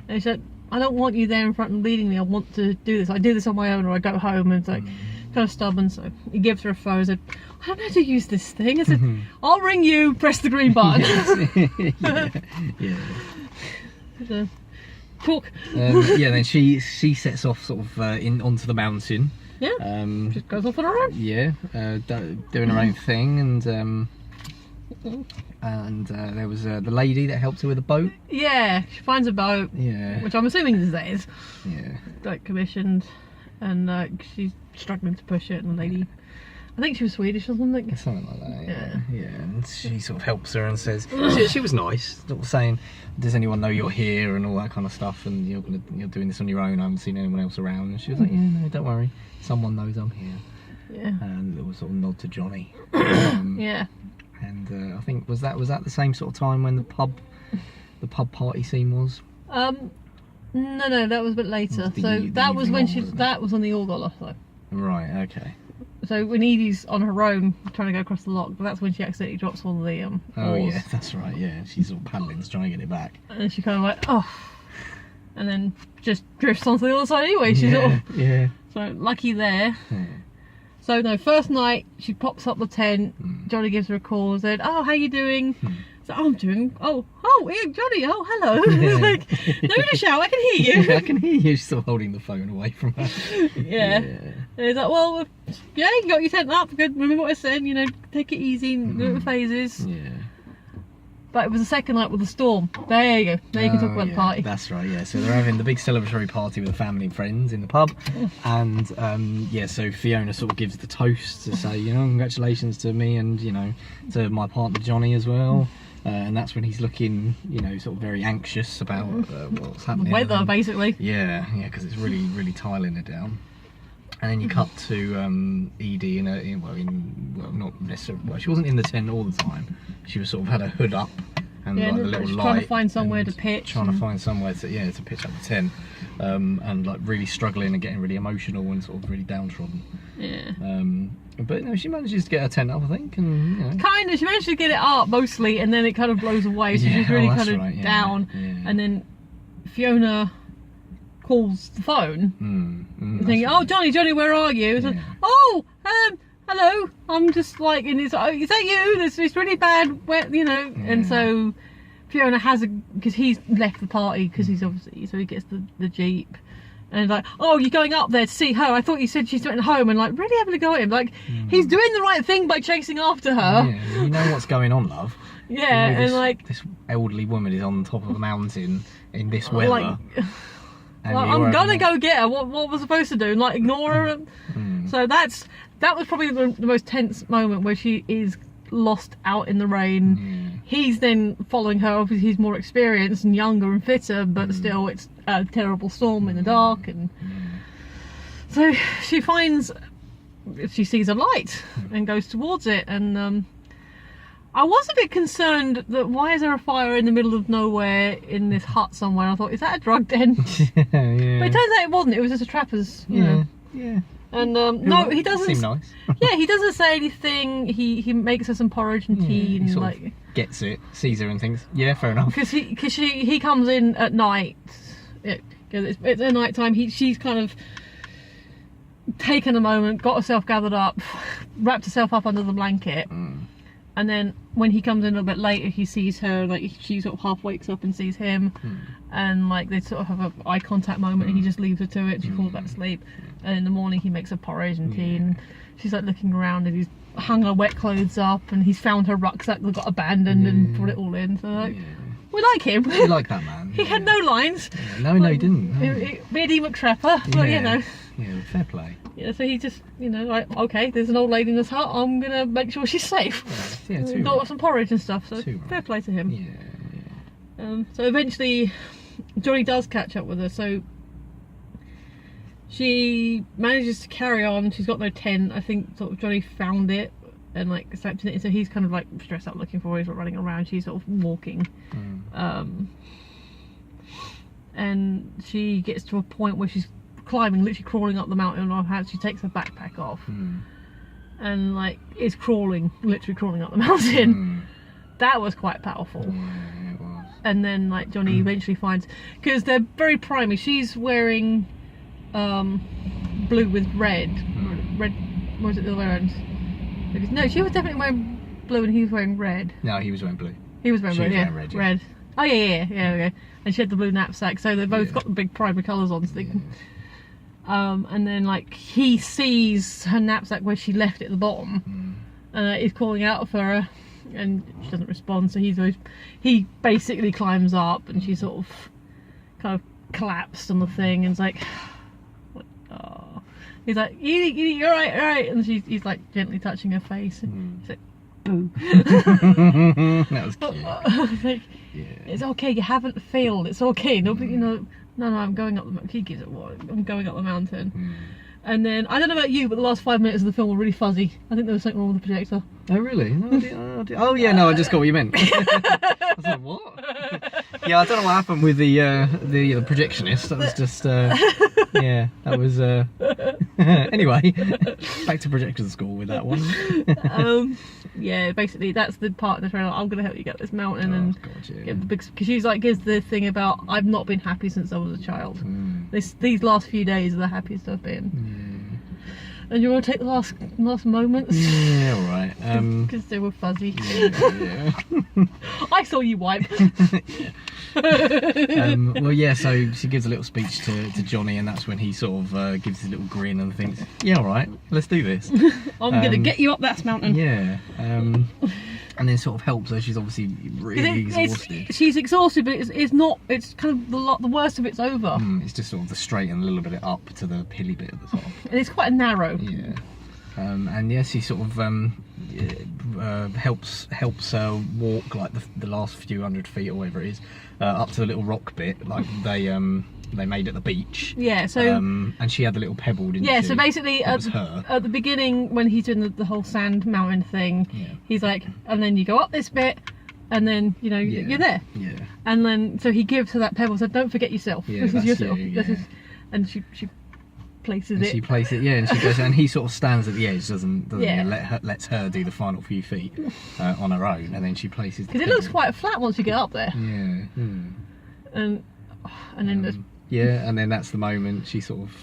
[SPEAKER 1] And she said, I don't want you there in front and leading me. I want to do this. I do this on my own, or I go home. And it's like kind of stubborn. So he gives her a phone. I said, I don't know how to use this thing. I said, I'll ring you. Press the green button.
[SPEAKER 2] Yeah.
[SPEAKER 1] Talk.
[SPEAKER 2] Then she sets off sort of onto the mountain.
[SPEAKER 1] Yeah. Just goes off on her own.
[SPEAKER 2] Yeah. Doing her own thing, and there was the lady that helped her with a boat.
[SPEAKER 1] Yeah, she finds a boat.
[SPEAKER 2] Yeah.
[SPEAKER 1] Which I'm assuming is theirs.
[SPEAKER 2] Yeah.
[SPEAKER 1] Like commissioned, and she's struggling to push it, and the lady, I think she was Swedish or something.
[SPEAKER 2] Something like that. Yeah. And she sort of helps her and says she was nice, sort of saying, "Does anyone know you're here?" and all that kind of stuff, and you're doing this on your own. I haven't seen anyone else around. And she was like, "Yeah, no, don't worry. Someone knows I'm here."
[SPEAKER 1] Yeah.
[SPEAKER 2] And a little sort of nod to Johnny.
[SPEAKER 1] Yeah.
[SPEAKER 2] And I think was that the same sort of time when the pub party scene was?
[SPEAKER 1] No, that was a bit later. That was when that was on the Orgolloth though.
[SPEAKER 2] Right. Okay.
[SPEAKER 1] So when Edie's on her own trying to go across the lock, that's when she accidentally drops one of the
[SPEAKER 2] Oh
[SPEAKER 1] oars.
[SPEAKER 2] Yeah, that's right. Yeah, she's sort of paddling to try and get it back.
[SPEAKER 1] And then she kind of like, oh, and then just drifts onto the other side anyway. She's
[SPEAKER 2] yeah.
[SPEAKER 1] So lucky there.
[SPEAKER 2] Yeah.
[SPEAKER 1] So no, first night she pops up the tent. Johnny gives her a call and said, "Oh, how you doing?" So I'm doing. Oh, hey, Johnny. Oh, hello. It's like, no need to shout. I can hear you.
[SPEAKER 2] I can hear you. She's still holding the phone away from her.
[SPEAKER 1] Yeah. And he's like, well, yeah, you got your tent up. Good. Remember what I said. You know, take it easy. Do it with phases.
[SPEAKER 2] Yeah.
[SPEAKER 1] But it was the second night with the storm. There you go. Now you can talk about the party.
[SPEAKER 2] That's right, yeah. So they're having the big celebratory party with the family and friends in the pub. And yeah, so Fiona sort of gives the toast to say, you know, congratulations to me and, you know, to my partner Johnny as well. And that's when he's looking, you know, sort of very anxious about what's happening.
[SPEAKER 1] Weather, basically.
[SPEAKER 2] Yeah, because it's really, really tiling her down. And then you cut to Edie not necessarily. Well, she wasn't in the tent all the time. She was sort of had her hood up and like the little light.
[SPEAKER 1] Trying to find somewhere to pitch.
[SPEAKER 2] Trying to find somewhere to pitch up the tent, and like really struggling and getting really emotional and sort of really downtrodden.
[SPEAKER 1] Yeah.
[SPEAKER 2] But no, she manages to get her tent up, I think, and you know.
[SPEAKER 1] Kind of. She managed to get it up mostly, and then it kind of blows away. So she's really kind of down, and then Fiona calls the phone, thinking, "Oh, Johnny, where are you?" Like, "Oh, hello. I'm just like, and it's, oh, is that you? It's really bad, you know." And so Fiona because he's left the party because he's obviously, so he gets the jeep, and like, "Oh, you're going up there to see her? I thought you said she's went home," and like really having to go at him, like he's doing the right thing by chasing after her.
[SPEAKER 2] Yeah, you know what's going on, love.
[SPEAKER 1] Yeah,
[SPEAKER 2] you know,
[SPEAKER 1] and like
[SPEAKER 2] this elderly woman is on top of a mountain in this weather.
[SPEAKER 1] Like, I'm gonna go get her. What was I supposed to do? Like ignore her? So that was probably the most tense moment where she is lost out in the rain. He's then following her. Obviously, he's more experienced and younger and fitter, but still, it's a terrible storm in the dark. And so she sees a light and goes towards it. And I was a bit concerned that why is there a fire in the middle of nowhere in this hut somewhere? I thought, is that a drug den?
[SPEAKER 2] Yeah.
[SPEAKER 1] But it turns out it wasn't. It was just a trapper's, you know.
[SPEAKER 2] Yeah.
[SPEAKER 1] And no, he doesn't.
[SPEAKER 2] Seem nice.
[SPEAKER 1] Yeah, he doesn't say anything. He makes her some porridge and tea, and like
[SPEAKER 2] gets it, sees her, and thinks, yeah, fair enough.
[SPEAKER 1] Because he comes in at night. It's at night time. She's kind of taken a moment, got herself gathered up, wrapped herself up under the blanket. And then when he comes in a little bit later, he sees her, like she sort of half wakes up and sees him, and like they sort of have an eye contact moment, and he just leaves her to it. She falls back to sleep, and in the morning he makes her porridge and tea, and she's like looking around, and he's hung her wet clothes up, and he's found her rucksack that got abandoned and put it all in. So like, we like him.
[SPEAKER 2] We like that man.
[SPEAKER 1] He had no lines.
[SPEAKER 2] No, he didn't. No.
[SPEAKER 1] Beardy McTrapper, but you know.
[SPEAKER 2] Yeah, fair play.
[SPEAKER 1] Yeah, so he just, you know, like, okay, there's an old lady in this hut, I'm gonna make sure she's safe.
[SPEAKER 2] Yeah, too
[SPEAKER 1] got
[SPEAKER 2] right.
[SPEAKER 1] some porridge and stuff, so fair play to him. Yeah. So eventually, Johnny does catch up with her, so she manages to carry on. She's got no tent. I think sort of Johnny found it and like slept in it, so he's kind of like stressed out looking for her. He's not running around. She's sort of walking, and she gets to a point where she's climbing, literally crawling up the mountain on her hands. She takes her backpack off and like is literally crawling up the mountain. That was quite powerful.
[SPEAKER 2] Yeah, it was.
[SPEAKER 1] And then like Johnny eventually finds, because they're very primary. She's wearing blue with red. Red, or was it the other way around? No, she was definitely wearing blue and he was wearing red.
[SPEAKER 2] No, he was wearing blue.
[SPEAKER 1] He was wearing red,
[SPEAKER 2] red, yeah.
[SPEAKER 1] Red. Oh yeah, okay. And she had the blue knapsack, so they've both got the big primary colours on. So and then like he sees her knapsack where she left it at the bottom, and he's calling out for her, and she doesn't respond. So he basically climbs up, and she sort of kind of collapsed on the thing, and it's like, oh. He's like, Edie, you're right, and he's like gently touching her face, and he's like, boo.
[SPEAKER 2] That was cute.
[SPEAKER 1] Like, it's okay, you haven't failed, it's okay, nobody, you know. No, I'm going up the mountain. He gives it what? I'm going up the mountain. And then, I don't know about you, but the last 5 minutes of the film were really fuzzy. I think there was something wrong with the projector.
[SPEAKER 2] Oh, really? No, oh, yeah, no, I just got what you meant. I was like, what? Yeah, I don't know what happened with the projectionist. That was just, yeah, that was, anyway, back to projection school with that one.
[SPEAKER 1] Yeah, basically, that's the part of the trailer. I'm going to help you get this mountain and get the big, because she's like, gives the thing about, I've not been happy since I was a child. These last few days are the happiest I've been. And you want to take the last moments?
[SPEAKER 2] Yeah, all right.
[SPEAKER 1] Because they were fuzzy.
[SPEAKER 2] Yeah.
[SPEAKER 1] I saw you wipe.
[SPEAKER 2] Well, yeah, so she gives a little speech to Johnny, and that's when he sort of gives his little grin and thinks, yeah, all right, let's do this.
[SPEAKER 1] I'm going to get you up that mountain.
[SPEAKER 2] Yeah. And then sort of helps her. She's obviously really exhausted.
[SPEAKER 1] She's exhausted, but it's not. It's kind of the worst of it's over.
[SPEAKER 2] It's just sort of the straight and a little bit up to the hilly bit at the top.
[SPEAKER 1] And it's quite narrow.
[SPEAKER 2] Yeah. And yes, he sort of helps her walk like the last few 100 feet or whatever it is up to the little rock bit like they made at the beach.
[SPEAKER 1] Yeah. So
[SPEAKER 2] and she had the little pebble, didn't she?
[SPEAKER 1] Yeah. So basically,
[SPEAKER 2] at
[SPEAKER 1] the beginning when he's doing the whole sand mountain thing, he's like, and then you go up this bit, and then you're there.
[SPEAKER 2] Yeah.
[SPEAKER 1] And then so he gives her that pebble. So don't forget yourself.
[SPEAKER 2] Yeah,
[SPEAKER 1] this is yourself.
[SPEAKER 2] You,
[SPEAKER 1] This is, and she places it.
[SPEAKER 2] She places it, and she goes, and he sort of stands at the edge, doesn't
[SPEAKER 1] Yeah.
[SPEAKER 2] lets her do the final few feet on her own, and then she places.
[SPEAKER 1] Because it looks quite flat once you get up there.
[SPEAKER 2] Yeah.
[SPEAKER 1] And then there's.
[SPEAKER 2] Yeah, and then that's the moment she sort of,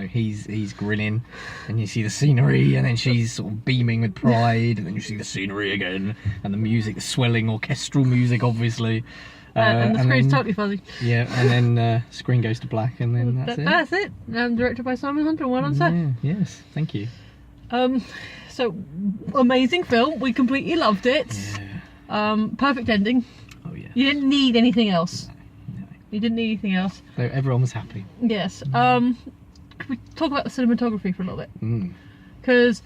[SPEAKER 2] he's grinning, and you see the scenery, and then she's sort of beaming with pride, and then you see the scenery again, and the music, the swelling orchestral music, obviously.
[SPEAKER 1] And the screen's totally fuzzy.
[SPEAKER 2] Yeah, and then screen goes to black, and then that's it.
[SPEAKER 1] That's it. Directed by Simon Hunter. Well done, sir.
[SPEAKER 2] Yes, thank you.
[SPEAKER 1] So amazing film. We completely loved it.
[SPEAKER 2] Yeah.
[SPEAKER 1] Perfect ending.
[SPEAKER 2] Oh yeah.
[SPEAKER 1] You didn't need anything else.
[SPEAKER 2] No.
[SPEAKER 1] You didn't need anything else.
[SPEAKER 2] So everyone was happy.
[SPEAKER 1] Yes. Could we talk about the cinematography for a little bit? Because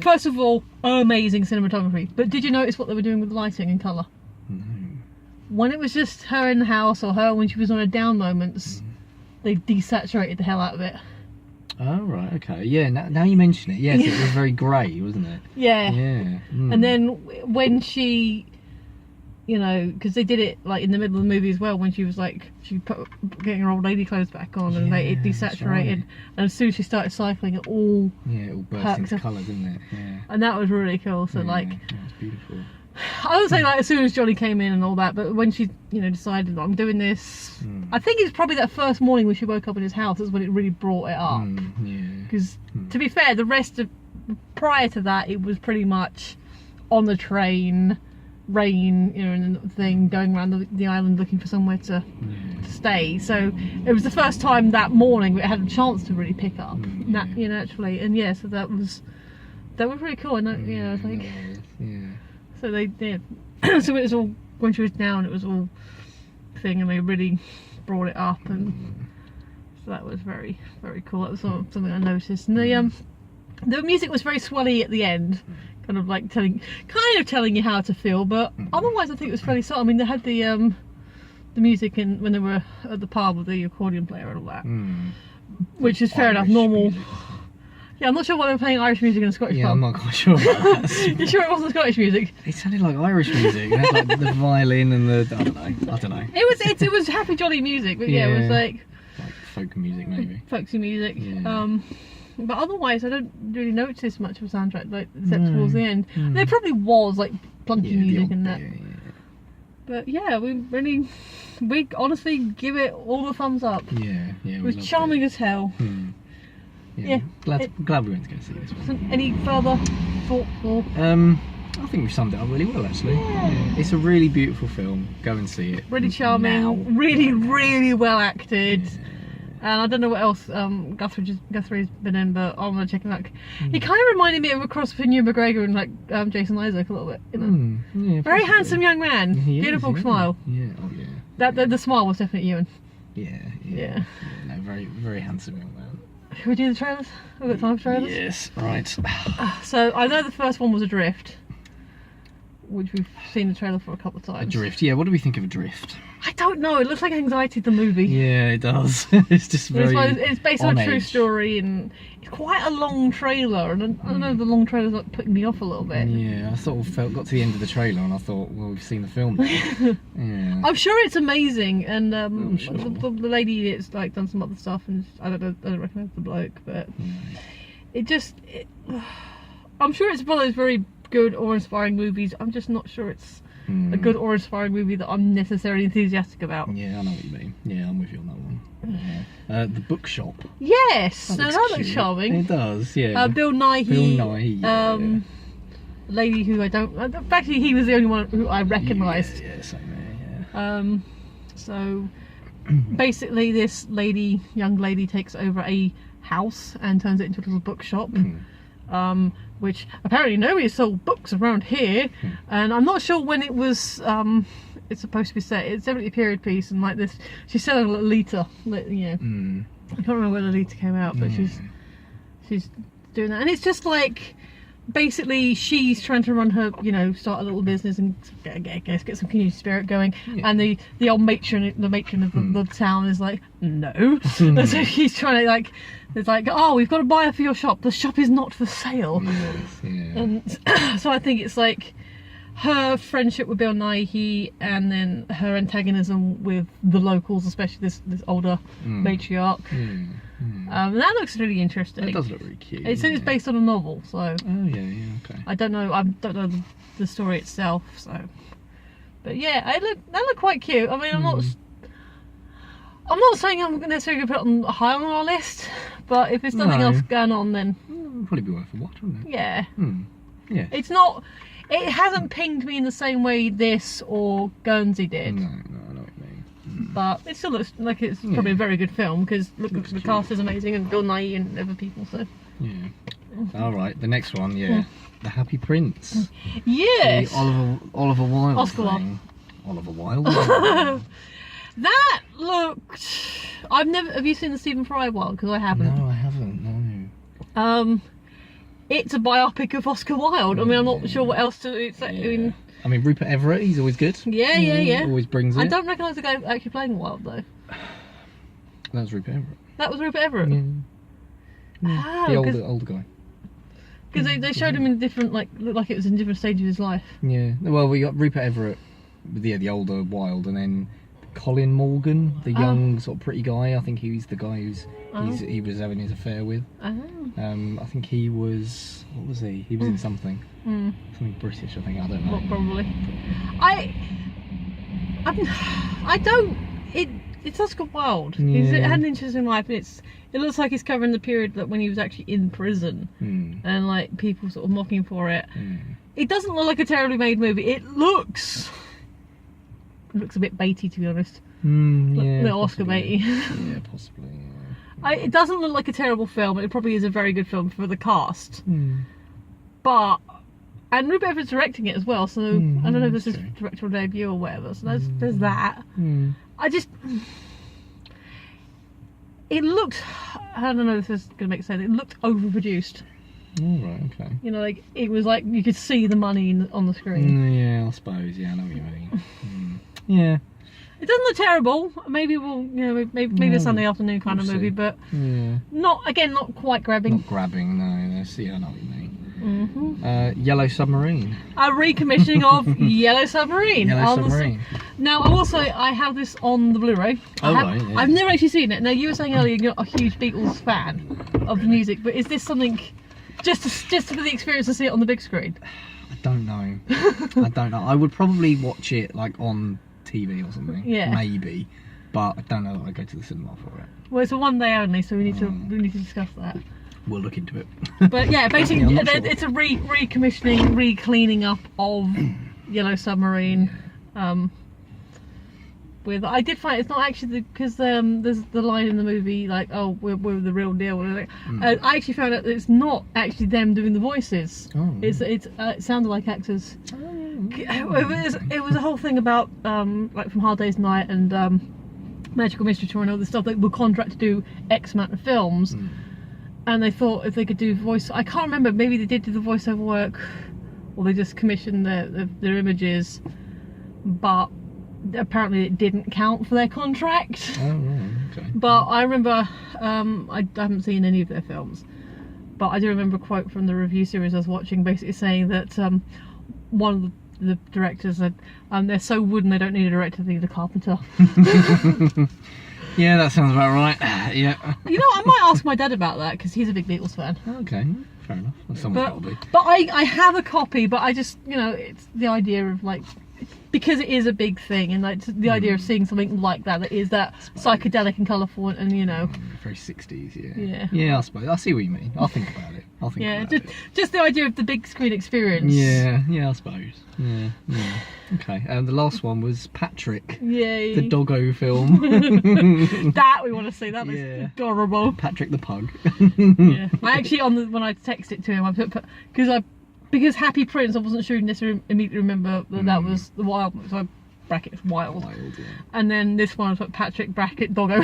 [SPEAKER 1] first of all, amazing cinematography. But did you notice what they were doing with lighting and colour?
[SPEAKER 2] No.
[SPEAKER 1] When it was just her in the house, or her when she was on her down moments, they desaturated the hell out of it.
[SPEAKER 2] Oh right, okay, yeah. Now you mention it, yes, it was very grey, wasn't it?
[SPEAKER 1] Yeah.
[SPEAKER 2] Yeah.
[SPEAKER 1] And then when she, because they did it like in the middle of the movie as well, when she was like she put getting her old lady clothes back on, and it desaturated,
[SPEAKER 2] right.
[SPEAKER 1] and as soon as she started cycling, it all
[SPEAKER 2] burst into colour, didn't it? Yeah.
[SPEAKER 1] And that was really cool. So
[SPEAKER 2] that was beautiful.
[SPEAKER 1] I would say like as soon as Johnny came in and all that, but when she decided I'm doing this, I think it's probably that first morning when she woke up in his house is when it really brought it up. Because to be fair, the rest of prior to that it was pretty much on the train, rain, and the thing, going around the island looking for somewhere to stay. So it was the first time that morning we had a chance to really pick up naturally, and so that was really cool. And I think. So they did. So it was all when she was down. It was all thing, and they really brought it up, and so that was very, very cool. That was something I noticed. And the music was very swelly at the end, kind of like telling you how to feel. But otherwise, I think it was fairly subtle. I mean, they had the music in when they were at the pub with the accordion player and all that, which is fair enough, normal.
[SPEAKER 2] Music.
[SPEAKER 1] Yeah, I'm not sure why they were playing Irish music in a Scottish pub.
[SPEAKER 2] Yeah, I'm not quite sure about that.
[SPEAKER 1] You sure it wasn't Scottish music?
[SPEAKER 2] It sounded like Irish music. It had like the violin and the I don't know.
[SPEAKER 1] It was happy jolly music, but it was like
[SPEAKER 2] folk music maybe.
[SPEAKER 1] Folksy music.
[SPEAKER 2] Yeah.
[SPEAKER 1] But otherwise I don't really notice much of a soundtrack except towards the end. There probably was like plunky music in that. But we honestly give it all the thumbs up.
[SPEAKER 2] Yeah.
[SPEAKER 1] It was charming as hell.
[SPEAKER 2] Yeah. Glad we went to go see this one.
[SPEAKER 1] Any further thoughts or?
[SPEAKER 2] I think we've summed it up really well actually. Yeah. It's a really beautiful film. Go and see it.
[SPEAKER 1] Really charming.
[SPEAKER 2] Now.
[SPEAKER 1] Really well acted. Yeah. And I don't know what else Guthrie's been in, but I'm gonna check him out. He kind of reminded me of a cross between Ewan McGregor and like Jason Isaac a little bit.
[SPEAKER 2] Yeah,
[SPEAKER 1] very handsome young man. Beautiful smile.
[SPEAKER 2] Yeah. Oh yeah.
[SPEAKER 1] The smile was definitely Ewan.
[SPEAKER 2] Yeah. No, very very handsome young man.
[SPEAKER 1] Should we do the trailers? We've got time for trailers?
[SPEAKER 2] Yes, right.
[SPEAKER 1] So I know the first one was Adrift, which we've seen the trailer for a couple of times.
[SPEAKER 2] Adrift, yeah. What do we think of Adrift?
[SPEAKER 1] I don't know. It looks like Anxiety the movie.
[SPEAKER 2] Yeah, it does. It's just very.
[SPEAKER 1] It's based on a true story, and it's quite a long trailer. And I know the long trailer's like putting me off a little bit.
[SPEAKER 2] Yeah, I sort of got to the end of the trailer, and I thought, well, we've seen the film now. Yeah.
[SPEAKER 1] I'm sure it's amazing, and
[SPEAKER 2] sure.
[SPEAKER 1] the lady it's like done some other stuff, and I don't recognise the bloke, but I'm sure it's one of those very good or inspiring movies. I'm just not sure it's a good or inspiring movie that I'm necessarily enthusiastic about.
[SPEAKER 2] Yeah, I know what you mean. Yeah, I'm with you on that one. The bookshop.
[SPEAKER 1] Yes, that looks
[SPEAKER 2] cute.
[SPEAKER 1] charming.
[SPEAKER 2] It does, yeah.
[SPEAKER 1] Bill Nighy.
[SPEAKER 2] Bill Nighy, yeah.
[SPEAKER 1] Lady who I don't. Actually, he was the only one who I recognised.
[SPEAKER 2] Yeah, same there, yeah.
[SPEAKER 1] So basically, this young lady, takes over a house and turns it into a little bookshop. Which apparently nobody sold books around here, and I'm not sure when it was. It's supposed to be set. It's definitely a period piece, and like this, she's selling Lolita. I can't remember when Lolita came out, but she's doing that, and it's just like basically she's trying to run her, start a little business and get some community spirit going, and the old matron of the town is like, no. And so she's trying to it's like, oh, we've got to buy her for your shop. The shop is not for sale.
[SPEAKER 2] Yes, yeah.
[SPEAKER 1] And so I think it's like her friendship with Bill Nighy, and then her antagonism with the locals, especially this older matriarch. That looks really interesting.
[SPEAKER 2] It does look really cute.
[SPEAKER 1] It says it's based on a novel, so.
[SPEAKER 2] Oh yeah, okay.
[SPEAKER 1] I don't know the story itself, so. But yeah, that look quite cute. I mean, I'm not saying I'm necessarily going to put it on high on our list, but if there's nothing else going on, then
[SPEAKER 2] it'd probably be worth a watch, wouldn't it?
[SPEAKER 1] Yeah.
[SPEAKER 2] Yeah.
[SPEAKER 1] It's not. It hasn't pinged me in the same way this or Guernsey did.
[SPEAKER 2] No, I know what you mean.
[SPEAKER 1] But it still looks like it's probably a very good film, because the cast is amazing, and Bill Nighy and other people. So.
[SPEAKER 2] Yeah. All right, the next one, The Happy Prince.
[SPEAKER 1] Yes.
[SPEAKER 2] The Oliver Wilde
[SPEAKER 1] Oscar
[SPEAKER 2] thing. Oliver Wilde.
[SPEAKER 1] That looked. Have you seen the Stephen Fry one? Because I haven't.
[SPEAKER 2] No, I haven't. No.
[SPEAKER 1] It's a biopic of Oscar Wilde. I mean, I'm not sure what else to say.
[SPEAKER 2] I mean, Rupert Everett, he's always good.
[SPEAKER 1] Yeah.
[SPEAKER 2] Always brings it.
[SPEAKER 1] I don't recognise the guy actually playing Wilde though.
[SPEAKER 2] That was Rupert Everett.
[SPEAKER 1] That was Rupert Everett.
[SPEAKER 2] Yeah. The older guy.
[SPEAKER 1] Because they showed him in different, looked like it was in different stages of his life.
[SPEAKER 2] Yeah. Well, we got Rupert Everett, the older Wilde, and then Colin Morgan, the young sort of pretty guy. I think he's the guy he was having his affair with. I think he was. What was he? He was in something. Something British, I think. I don't know.
[SPEAKER 1] Well, probably. I don't. It's Oscar Wilde.
[SPEAKER 2] Yeah.
[SPEAKER 1] It had an interesting life, and it looks like he's covering the period that when he was actually in prison, and people sort of mocking for it. It doesn't look like a terribly made movie. It looks a bit baity, to be honest. Little Oscar baity.
[SPEAKER 2] Yeah, possibly. Yeah.
[SPEAKER 1] It doesn't look like a terrible film. It probably is a very good film for the cast. And Rupert Everett's directing it as well, so I don't know if this is directorial debut or whatever. So there's that. It looked. I don't know if this is going to make sense. It looked overproduced.
[SPEAKER 2] All right. Okay.
[SPEAKER 1] It was like you could see the money on the screen.
[SPEAKER 2] Yeah, I suppose. Yeah, I know what you mean. Yeah.
[SPEAKER 1] It doesn't look terrible. Maybe we'll, maybe a Sunday afternoon kind of movie, but not quite grabbing.
[SPEAKER 2] Not grabbing, no. See, I know what you mean. Yellow Submarine.
[SPEAKER 1] A recommissioning of Yellow Submarine.
[SPEAKER 2] Submarine.
[SPEAKER 1] Now, I have this on the Blu-ray. I've never actually seen it. Now, you were saying earlier you're not a huge Beatles fan of the music, but is this something just for the experience to see it on the big screen?
[SPEAKER 2] I don't know. I would probably watch it on TV or something. Yeah. Maybe. But I don't know that I'd go to the cinema for it.
[SPEAKER 1] Well, it's a one day only, so we need to discuss that.
[SPEAKER 2] We'll look into it.
[SPEAKER 1] But yeah, basically it's a recommissioning, re-cleaning up of Yellow Submarine. I did find it's not actually because there's the line in the movie we're the real deal. I actually found out that it's not actually them doing the voices. It sounded like actors. It was a whole thing about from Hard Day's Night and Magical Mystery Tour and all this stuff. They were contracted to do X amount of films, and they thought if they could do voice, I can't remember. Maybe they did do the voiceover work, or they just commissioned their images, but apparently it didn't count for their contract.
[SPEAKER 2] Okay.
[SPEAKER 1] But I remember I haven't seen any of their films, but I do remember a quote from the review series I was watching, basically saying that one of the directors said they're so wooden they don't need a director, they need a carpenter.
[SPEAKER 2] Yeah, that sounds about right. Yeah.
[SPEAKER 1] I might ask my dad about that, because he's a big Beatles fan.
[SPEAKER 2] Okay, fair enough. Someone's got to be.
[SPEAKER 1] But I have a copy, but I just, it's the idea of because it is a big thing, and like the idea of seeing something like that is that psychedelic and colourful, and you know,
[SPEAKER 2] very 60s.
[SPEAKER 1] Yeah.
[SPEAKER 2] I suppose I see what you mean. I'll think about it.
[SPEAKER 1] Just the idea of the big screen experience.
[SPEAKER 2] Yeah, I suppose. Yeah. Okay, and the last one was Patrick.
[SPEAKER 1] Yay.
[SPEAKER 2] The doggo film.
[SPEAKER 1] That we want to see. That looks adorable.
[SPEAKER 2] Patrick the pug.
[SPEAKER 1] Yeah. I actually when I texted it to him, I put because Happy Prince, I wasn't sure he necessarily immediately remember that was the wild, so I brackets wild.
[SPEAKER 2] Yeah.
[SPEAKER 1] And then this one I put Patrick bracket doggo.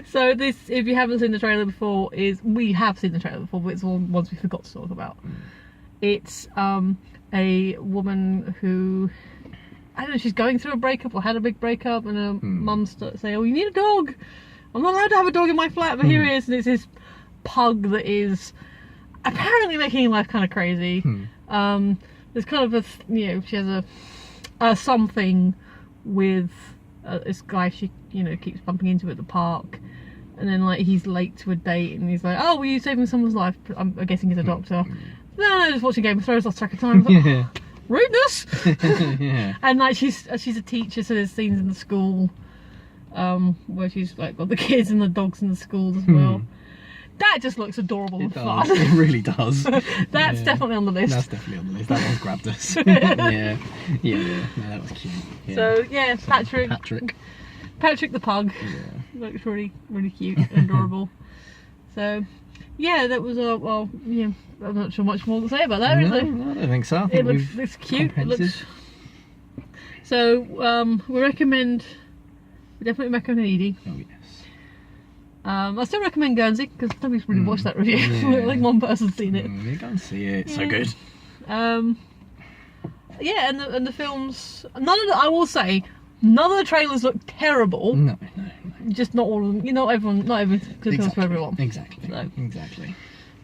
[SPEAKER 1] So this, if you haven't seen the trailer before, we have seen the trailer before, but it's the ones we forgot to talk about. It's a woman who, I don't know, she's going through a breakup or had a big breakup, and her mum starts saying, "Oh, you need a dog. I'm not allowed to have a dog in my flat, but here it is." And it's this pug that is apparently making life kind of crazy. There's kind of she has a something with this guy she keeps bumping into at the park, and then like he's late to a date, and he's like, "Oh, were you saving someone's life?" I'm guessing he's a doctor. No, just watching Game of Thrones, lost track of time. Like, rudeness. And like she's a teacher, so there's scenes in the school where she's like got the kids and the dogs in the schools as well. That just looks adorable and fun.
[SPEAKER 2] It really does.
[SPEAKER 1] That's definitely on the list.
[SPEAKER 2] That's definitely on the list. That one's grabbed us. Yeah. No, that was cute. Yeah.
[SPEAKER 1] So yeah, Patrick the pug. Looks really, really cute and adorable. So yeah, that was I'm not sure much more to say about that, is there?
[SPEAKER 2] No, I don't think so.
[SPEAKER 1] It looks cute. It looks... So we definitely recommend Edie.
[SPEAKER 2] Oh yes.
[SPEAKER 1] I still recommend Guernsey because nobody's really watched that review. Like one person's seen it.
[SPEAKER 2] You go and see it. It's so good.
[SPEAKER 1] Yeah, and the films. I will say, none of the trailers look terrible.
[SPEAKER 2] No.
[SPEAKER 1] Just not all of them. Not everyone good films for everyone.
[SPEAKER 2] Exactly.
[SPEAKER 1] So.
[SPEAKER 2] Exactly.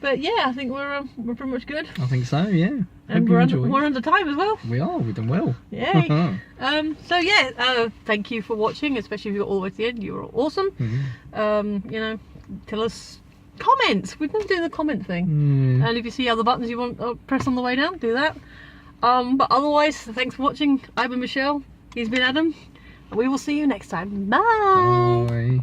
[SPEAKER 1] But yeah, I think we're pretty much good.
[SPEAKER 2] I think so. Yeah.
[SPEAKER 1] And we're under time as well.
[SPEAKER 2] We are. We've done well.
[SPEAKER 1] Yay. So yeah, thank you for watching, especially if you got all the way to the end. You were awesome. Tell us comments. We've been doing the comment thing. And if you see other buttons you want to press on the way down, do that. But otherwise, thanks for watching. I've been Michelle. He's been Adam. And we will see you next time. Bye.
[SPEAKER 2] Bye.